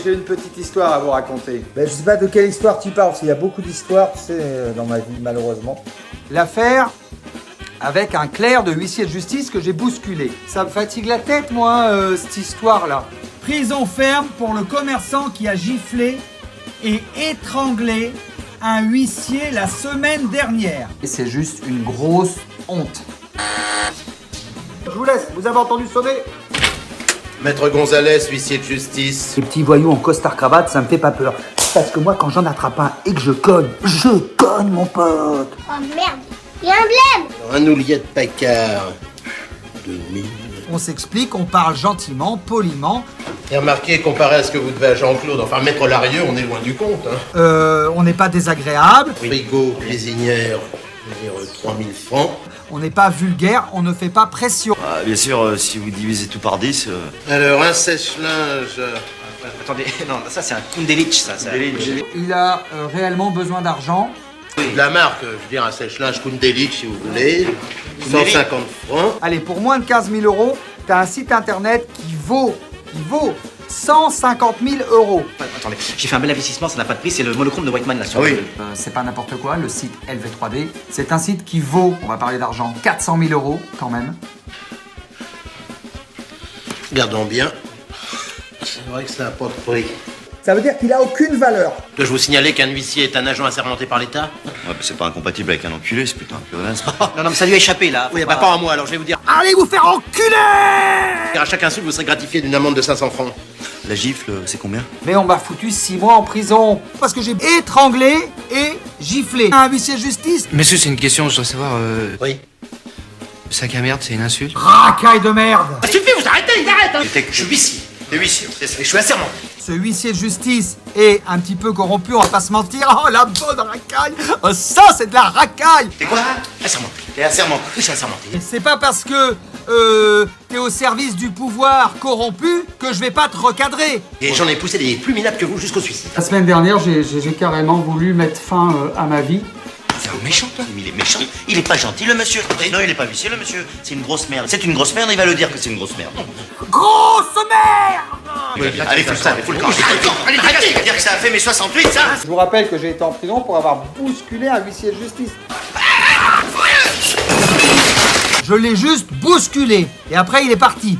J'ai une petite histoire à vous raconter. Ben, je sais pas de quelle histoire tu parles, parce qu'il y a beaucoup d'histoires, tu sais, dans ma vie, malheureusement. L'affaire avec un clerc de huissier de justice que j'ai bousculé. Ça me fatigue la tête, moi, cette histoire-là. Prison ferme pour le commerçant qui a giflé et étranglé un huissier la semaine dernière. Et c'est juste une grosse honte. Je vous laisse, vous avez entendu sonner? Maître Gonzalez, huissier de justice. Les petits voyous en costard-cravate, ça me fait pas peur. Parce que moi, quand j'en attrape un et que je cogne, mon pote. Oh merde, il y a un blême. Un oulier de Paccard. 2000. On s'explique, on parle gentiment, poliment. Et remarquez, comparé à ce que vous devez à Jean-Claude, enfin Maître Larieux, on est loin du compte. Hein. On n'est pas désagréable, Frigo, cuisinière, je veux dire 3000 francs. on n'est pas vulgaire, on ne fait pas pression. Ah, bien sûr, si vous divisez tout par 10... Alors, un sèche-linge. Attendez, non, ça c'est un Kundelic, ça. Il a réellement besoin d'argent. De la marque, je veux dire un sèche-linge Kundelic si vous voulez. 150 francs. Allez, pour moins de 15 000 euros, t'as un site internet qui vaut 150 000 euros. Attendez, j'ai fait un bel investissement, ça n'a pas de prix, c'est le monochrome de Whiteman là sur Oui. le- C'est pas n'importe quoi, le site LV3D. C'est un site qui vaut, on va parler d'argent, 400 000 euros quand même. Gardons bien. C'est vrai que ça n'a pas de prix. Ça veut dire qu'il a aucune valeur. Dois-je vous signaler qu'un huissier est un agent assermenté par l'État? Ouais, bah, c'est pas incompatible avec un enculé, c'est plutôt un pléonasme. Non, non, mais ça lui a échappé là. Oui, bah pas à moi, alors je vais vous dire. Allez vous faire enculer! À chaque insulte, vous serez gratifié d'une amende de 500 francs. La gifle, c'est combien? Mais on m'a foutu 6 mois en prison. Parce que j'ai étranglé et giflé un huissier de justice. Monsieur, c'est une question, je dois savoir. Oui. Sac à merde, c'est une insulte? Racaille de merde! Ça suffit, vous arrêtez, il arrête hein. Je suis huissier. T'es huissier, c'est ça. Et je suis assermenté. Ce huissier de justice est un petit peu corrompu, on va pas se mentir. Oh la bonne racaille! Oh, ça c'est de la racaille! T'es quoi? Assermenté. T'es assermenté. Oui, je suis assermenté. Et c'est pas parce que t'es au service du pouvoir corrompu que je vais pas te recadrer. Et j'en ai poussé des plus minables que vous jusqu'au suicide. La semaine dernière, j'ai carrément voulu mettre fin à ma vie. C'est un méchant, toi. Il est méchant. Il est pas gentil, le monsieur. Non, il est pas huissier, le monsieur. C'est une grosse merde. C'est une grosse merde, il va le dire que c'est une grosse merde. Grosse merde! Allez, fous ça, fous le camp. Allez, il va dire que ça a fait mes 68, ça. Je vous rappelle que j'ai été en prison pour avoir bousculé un huissier de justice. Je l'ai juste bousculé et après il est parti.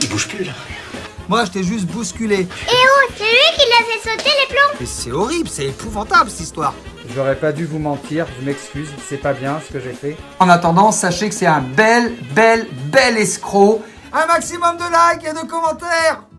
Il bouge plus, là. Moi je t'ai juste bousculé. Et oh, c'est lui qui l'a fait sauter les plombs. Mais c'est horrible, c'est épouvantable cette histoire. J'aurais pas dû vous mentir, je m'excuse, c'est pas bien ce que j'ai fait. En attendant, sachez que c'est un bel escroc. Un maximum de likes et de commentaires.